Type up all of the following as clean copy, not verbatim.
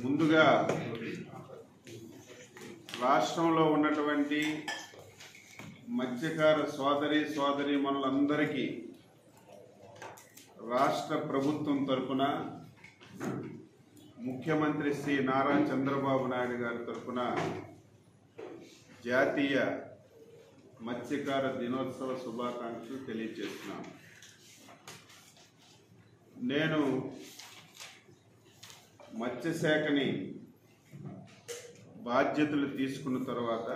ముందుగా రాష్ట్రంలో ఉన్నటువంటి మత్స్యకార సోదరీమణులందరికీ రాష్ట్ర ప్రభుత్వం తరపున ముఖ్యమంత్రి శ్రీ నారా చంద్రబాబు నాయుడు గారి తరపున జాతీయ మత్స్యకార దినోత్సవ శుభాకాంక్షలు తెలియజేస్తున్నాను. నేను మత్స్యశాఖని బాధ్యతలు తీసుకున్న తర్వాత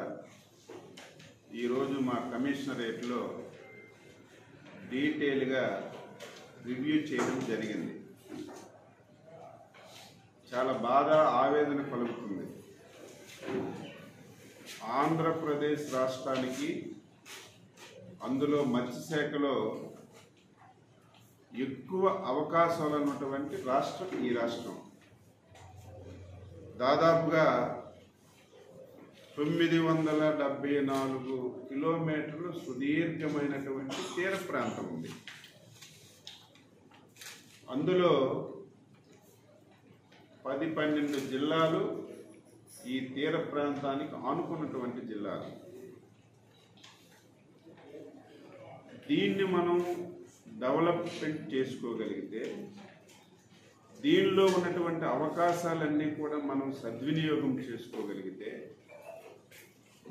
ఈరోజు మా కమిషనరేట్లో డీటెయిల్గా రివ్యూ చేయడం జరిగింది. చాలా బాధ ఆవేదన కలుగుతుంది. ఆంధ్రప్రదేశ్ రాష్ట్రానికి, అందులో మత్స్యశాఖలో ఎక్కువ అవకాశాలు ఉన్నటువంటి రాష్ట్రం ఈ రాష్ట్రం. దాదాపుగా 974 కిలోమీటర్లు సుదీర్ఘమైనటువంటి తీర ప్రాంతం ఉంది. అందులో 10-12 జిల్లాలు ఈ తీర ప్రాంతానికి ఆనుకున్నటువంటి జిల్లాలు. దీన్ని మనం డెవలప్మెంట్ చేసుకోగలిగితే, దీనిలో ఉన్నటువంటి అవకాశాలన్నీ కూడా మనం సద్వినియోగం చేసుకోగలిగితే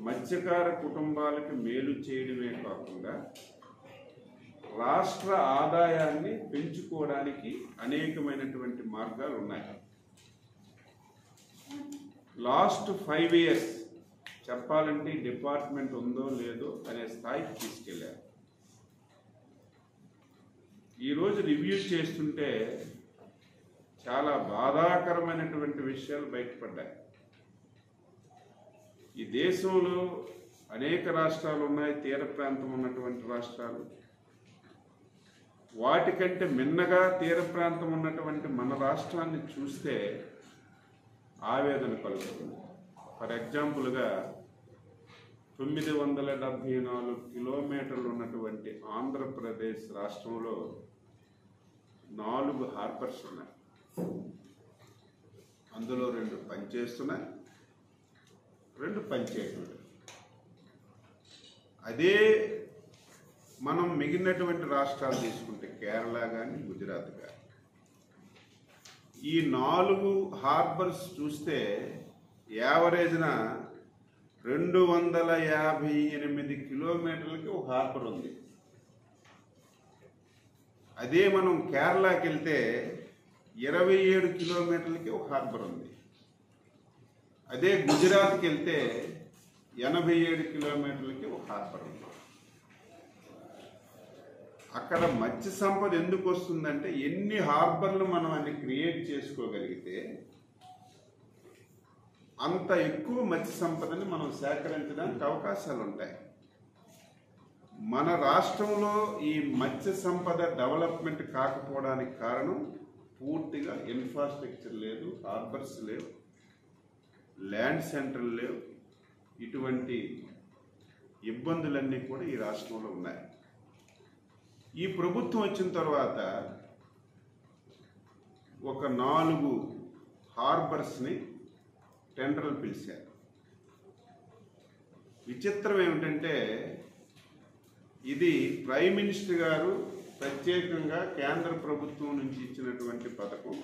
మత్స్యకార కుటుంబాలకు మేలు చేయడమే కాకుండా రాష్ట్ర ఆదాయాన్ని పెంచుకోవడానికి అనేకమైనటువంటి మార్గాలు ఉన్నాయి. లాస్ట్ 5 ఇయర్స్ చెప్పాలంటే డిపార్ట్మెంట్ ఉందో లేదో అనే స్థాయికి తీసుకెళ్లారు. ఈరోజు రివ్యూ చేస్తుంటే చాలా బాధాకరమైనటువంటి విషయాలు బయటపడ్డాయి. ఈ దేశంలో అనేక రాష్ట్రాలు ఉన్నాయి, తీర ప్రాంతం ఉన్నటువంటి రాష్ట్రాలు. వాటికంటే మిన్నగా తీర ప్రాంతం ఉన్నటువంటి మన రాష్ట్రాన్ని చూస్తే ఆవేదన కలుగుతుంది. ఫర్ ఎగ్జాంపుల్గా 974 కిలోమీటర్లు ఉన్నటువంటి ఆంధ్రప్రదేశ్ రాష్ట్రంలో 4 హార్బర్స్ ఉన్నాయి. అందులో 2 పనిచేస్తున్నాయి, 2 పనిచేయట్లేదు. అదే మనం మిగిలినటువంటి రాష్ట్రాలు తీసుకుంటే కేరళ కానీ గుజరాత్ కానీ, ఈ 4 హార్బర్స్ చూస్తే యావరేజ్న 258 కిలోమీటర్లకి ఒక హార్బర్ ఉంది. అదే మనం కేరళకి వెళ్తే 27 కిలోమీటర్లకి ఒక హార్బర్ ఉంది. అదే గుజరాత్కి వెళ్తే 87 కిలోమీటర్లకి ఒక హార్బర్ ఉంది. అక్కడ మత్స్య సంపద ఎందుకు వస్తుందంటే, ఎన్ని హార్బర్లు మనం అన్ని క్రియేట్ చేసుకోగలిగితే అంత ఎక్కువ మత్స్య సంపదని మనం సేకరించడానికి అవకాశాలు ఉంటాయి. మన రాష్ట్రంలో ఈ మత్స్య సంపద డెవలప్మెంట్ కాకపోవడానికి కారణం పూర్తిగా ఇన్ఫ్రాస్ట్రక్చర్ లేదు, హార్బర్స్ లేవు, ల్యాండ్ సెంటర్లు లేవు. ఇటువంటి ఇబ్బందులన్నీ కూడా ఈ రాష్ట్రంలో ఉన్నాయి. ఈ ప్రభుత్వం వచ్చిన తర్వాత ఒక 4 హార్బర్స్ని టెండర్లు పిలిచారు. విచిత్రం ఏమిటంటే, ఇది ప్రైమ్ మినిస్టర్ గారు ప్రత్యేకంగా కేంద్ర ప్రభుత్వం నుంచి ఇచ్చినటువంటి పథకం.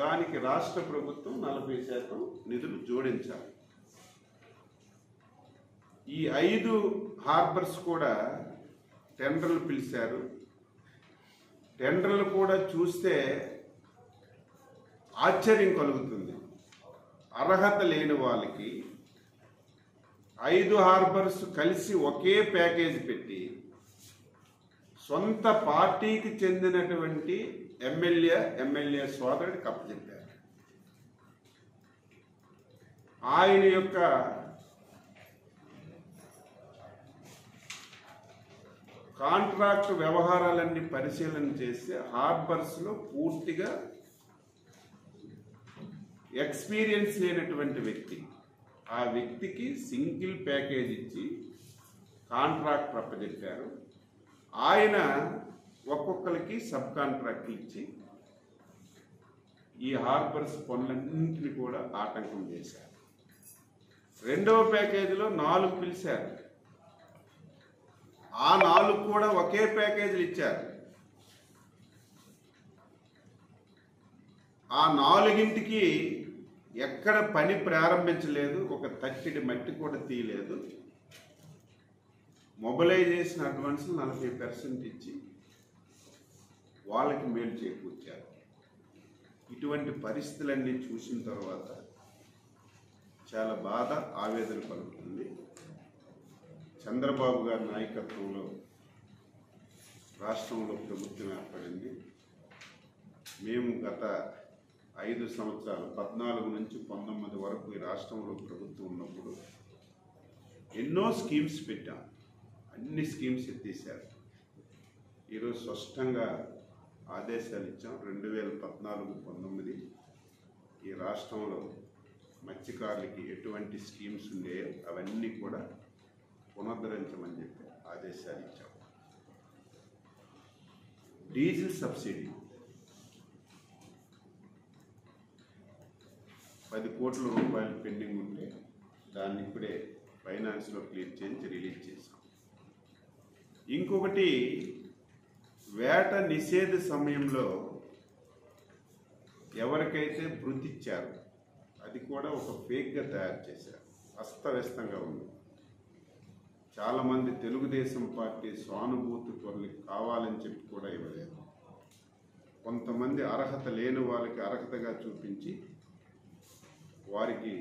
దానికి రాష్ట్ర ప్రభుత్వం 40% నిధులు జోడించాలి. ఈ 5 హార్బర్స్ కూడా టెండర్లు పిలిచారు. టెండర్లు కూడా చూస్తే ఆశ్చర్యం కలుగుతుంది. అర్హత లేని వాళ్ళకి 5 హార్బర్స్ కలిసి ఒకే ప్యాకేజ్ పెట్టి సొంత పార్టీకి చెందినటువంటి ఎమ్మెల్యే సోదరుడికి అప్పచెప్పారు. ఆయన యొక్క కాంట్రాక్ట్ వ్యవహారాలన్నీ పరిశీలన చేసి హార్బర్స్లో పూర్తిగా ఎక్స్పీరియన్స్ లేనటువంటి వ్యక్తి, ఆ వ్యక్తికి సింగిల్ ప్యాకేజ్ ఇచ్చి కాంట్రాక్ట్ అప్పచెప్పారు. ఆయన ఒక్కొక్కరికి సబ్ కాంట్రాక్ట్ ఇచ్చి ఈ హార్బర్స్ పనులన్నింటినీ కూడా ఆటంకం చేశారు. రెండవ ప్యాకేజీలో 4 పిలిచారు. ఆ 4 కూడా ఒకే ప్యాకేజీలు ఇచ్చారు. ఆ 4ంటికి ఎక్కడ పని ప్రారంభించలేదు, ఒక తట్టిడి మట్టి కూడా తీయలేదు. మొబిలైజేషన్ అడ్వాన్స్ 40% ఇచ్చి వాళ్ళకి మేలు చేకూర్చారు. ఇటువంటి పరిస్థితులన్నీ చూసిన తర్వాత చాలా బాధ, ఆవేదన కలుగుతుంది. చంద్రబాబు గారి నాయకత్వంలో రాష్ట్రంలో ప్రభుత్వం ఏర్పడింది. మేము గత 5 సంవత్సరాలు 14 నుంచి 19 వరకు ఈ రాష్ట్రంలో ప్రభుత్వం ఉన్నప్పుడు ఎన్నో స్కీమ్స్ పెట్టాం. అన్ని స్కీమ్స్ ఎత్తేసారు. ఈరోజు స్పష్టంగా ఆదేశాలు ఇచ్చాం. 2014-19 ఈ రాష్ట్రంలో మత్స్యకారులకి ఎటువంటి స్కీమ్స్ ఉన్నాయో అవన్నీ కూడా పునరుద్ధరించమని చెప్పి ఆదేశాలు ఇచ్చాం. డీజిల్ సబ్సిడీ 10 కోట్ల రూపాయలు పెండింగ్ ఉంటే దాన్ని ఇప్పుడే ఫైనాన్స్లో క్లియర్ చేయించి రిలీజ్ చేశాం. ఇంకొకటి, వేట నిషేధ సమయంలో ఎవరికైతే భృతి ఇచ్చారో అది కూడా ఒక ఫేక్గా తయారు చేశారు. అస్తవ్యస్తంగా ఉంది. చాలామంది తెలుగుదేశం పార్టీ సానుభూతి పరులకు కావాలని చెప్పి కూడా ఇవ్వలేదు. కొంతమంది అర్హత లేని వాళ్ళకి అర్హతగా చూపించి వారికి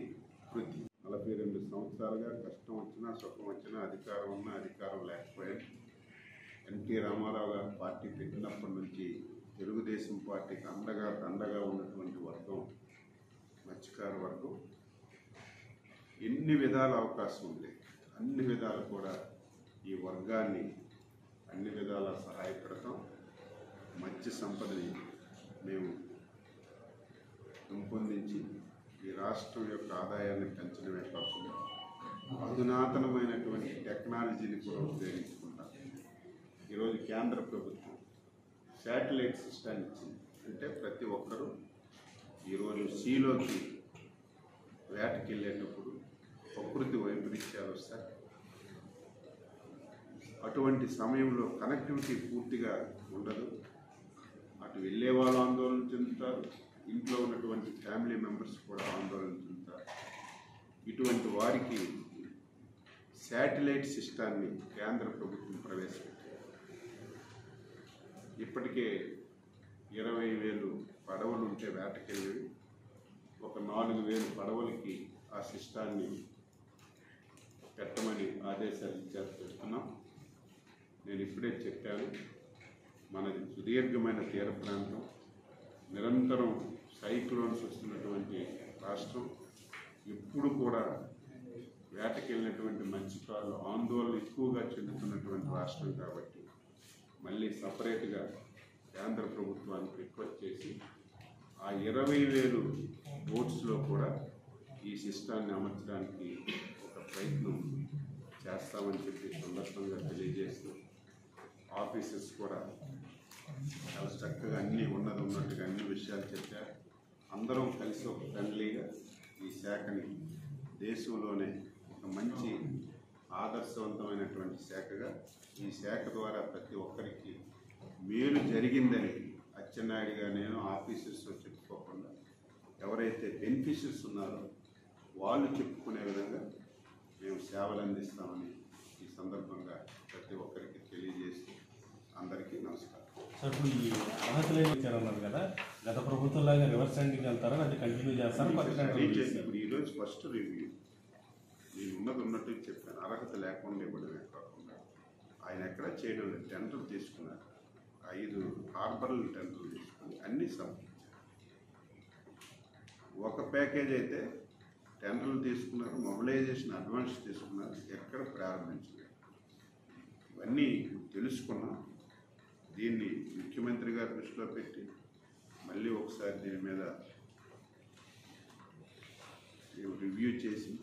వృత్తి 42 సంవత్సరాలుగా కష్టం వచ్చినా సుఖం వచ్చినా అధికారం ఉన్నా అధికారం లేకపోయినా ఎన్టీ రామారావు గారు పార్టీ పెట్టినప్పటి నుంచి తెలుగుదేశం పార్టీకి అండగా ఉన్నటువంటి వర్గం మత్స్యకార వర్గం. ఎన్ని విధాల అవకాశం ఉంది, అన్ని విధాలు కూడా ఈ వర్గాన్ని అన్ని విధాలా సహాయపడతాం. మత్స్య సంపదని మేము పెంపొందించి ఈ రాష్ట్రం యొక్క ఆదాయాన్ని పెంచడమే కాకుండా అధునాతనమైనటువంటి టెక్నాలజీని కూడా ఉపయోగించుకుంటాం. ఈరోజు కేంద్ర ప్రభుత్వం శాటిలైట్ సిస్టమ్ ఇచ్చింది. అంటే ప్రతి ఒక్కరూ ఈరోజు సీలోకి వేటకి వెళ్ళేటప్పుడు ప్రకృతి వైపరీత్యాలు వస్తాయి. అటువంటి సమయంలో కనెక్టివిటీ పూర్తిగా ఉండదు. అటు వెళ్ళే వాళ్ళు ఆందోళన చెందుతారు, ఇంట్లో ఉన్నటువంటి ఫ్యామిలీ మెంబర్స్ కూడా ఆందోళన చెందుతారు. ఇటువంటి వారికి శాటిలైట్ సిస్టాన్ని కేంద్ర ప్రభుత్వం ప్రవేశపెట్టింది. ఇప్పటికే 20,000 పడవలు ఉంటే వేటకెళ్ళేవి, ఒక 4,000 పడవలకి ఆ సిస్టాన్ని పెట్టమని ఆదేశాలు ఇచ్చారు. పెడుతున్నాం. నేను ఇప్పుడే చెప్పాను, మనది సుదీర్ఘమైన తీర ప్రాంతం, నిరంతరం సైక్లోన్స్ వస్తున్నటువంటి రాష్ట్రం. ఎప్పుడు కూడా వేటకెళ్ళినటువంటి మత్స్యకారులు ఆందోళన ఎక్కువగా చెందుతున్నటువంటి రాష్ట్రం కాబట్టి మళ్ళీ సపరేట్గా కేంద్ర ప్రభుత్వానికి రిక్వెస్ట్ చేసి ఆ 20,000 బోట్స్లో కూడా ఈ సిస్టాన్ని అమర్చడానికి ఒక ప్రయత్నం చేస్తామని చెప్పి సందర్భంగా తెలియజేస్తూ, ఆఫీసర్స్ కూడా చాలా చక్కగా అన్నీ ఉన్నట్టుగా అన్ని విషయాలు చెప్పారు. అందరం కలిసి ఒక ఫ్రెండ్లీగా ఈ శాఖని దేశంలోనే ఒక మంచి ఆదర్శవంతమైనటువంటి శాఖగా, ఈ శాఖ ద్వారా ప్రతి ఒక్కరికి మేలు జరిగిందని అచ్చెన్నాయుడుగా నేను ఆఫీసర్స్లో చెప్పుకోకుండా ఎవరైతే బెనిఫిషియర్స్ ఉన్నారో వాళ్ళు చెప్పుకునే విధంగా మేము సేవలు అందిస్తామని ఈ సందర్భంగా ప్రతి ఒక్కరికి తెలియజేస్తూ అందరికీ నమస్కారం. సార్, ఇప్పుడు ఈ అర్హతలు ఇచ్చారన్నారు కదా, గత ప్రభుత్వంలాగా రివర్స్ హ్యాండింగ్ వెళ్తారా, అది కంటిన్యూ చేస్తారా? ఇప్పుడు ఈరోజు ఫస్ట్ రివ్యూ నేను ఉన్నట్టు చెప్పాను. అర్హత లేకుండా ఇవ్వడమే కాకుండా ఆయన ఎక్కడ చేయడం లేదు. టెండర్లు తీసుకున్నారు, 5 హార్బర్లు టెండర్లు తీసుకుని అన్నీ సమర్పించారు. ఒక ప్యాకేజ్ అయితే టెండర్లు తీసుకున్నారు, మొబిలైజేషన్ అడ్వాన్స్ తీసుకున్నారు, ఎక్కడ ప్రారంభించలేదు. ఇవన్నీ తెలుసుకున్నాం. దీన్ని ముఖ్యమంత్రి గారి దృష్టిలో పెట్టి మళ్ళీ ఒకసారి దీని మీద రివ్యూ చేసి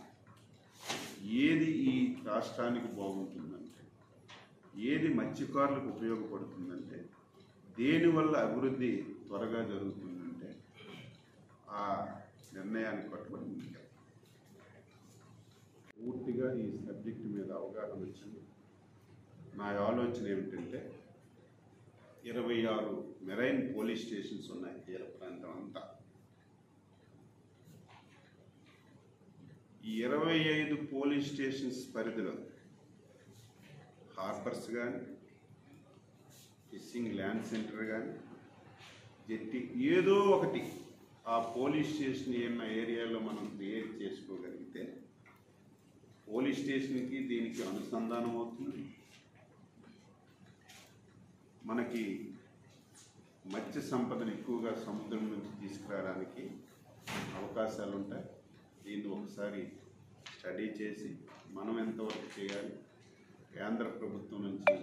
ఏది ఈ రాష్ట్రానికి బాగుంటుందంటే, ఏది మత్స్యకారులకు ఉపయోగపడుతుందంటే, దేనివల్ల అభివృద్ధి త్వరగా జరుగుతుందంటే ఆ నిర్ణయాన్ని పట్టుకొని ముందుకెళ్తాం. పూర్తిగా ఈ సబ్జెక్టు మీద అవగాహన వచ్చింది. నా ఆలోచన ఏమిటంటే 26 మెరైన్ పోలీస్ స్టేషన్స్ ఉన్నాయి తీర ప్రాంతం అంతా. ఈ 25 పోలీస్ స్టేషన్స్ పరిధిలో హార్బర్స్ కానీ, ఫిషింగ్ ల్యాండ్ సెంటర్ కానీ, జెట్టి ఏదో ఒకటి ఆ పోలీస్ స్టేషన్ ఉన్న ఏరియాలో మనం క్రియేట్ చేసుకోగలిగితే పోలీస్ స్టేషన్కి దీనికి అనుసంధానం అవుతుంది. మనకి మత్స్య సంపదను ఎక్కువగా సముద్రం నుంచి తీసుకురావడానికి అవకాశాలు ఉంటాయి. దీన్ని ఒకసారి స్టడీ చేసి మనం ఎంతవరకు చేయాలి, కేంద్ర ప్రభుత్వం నుంచి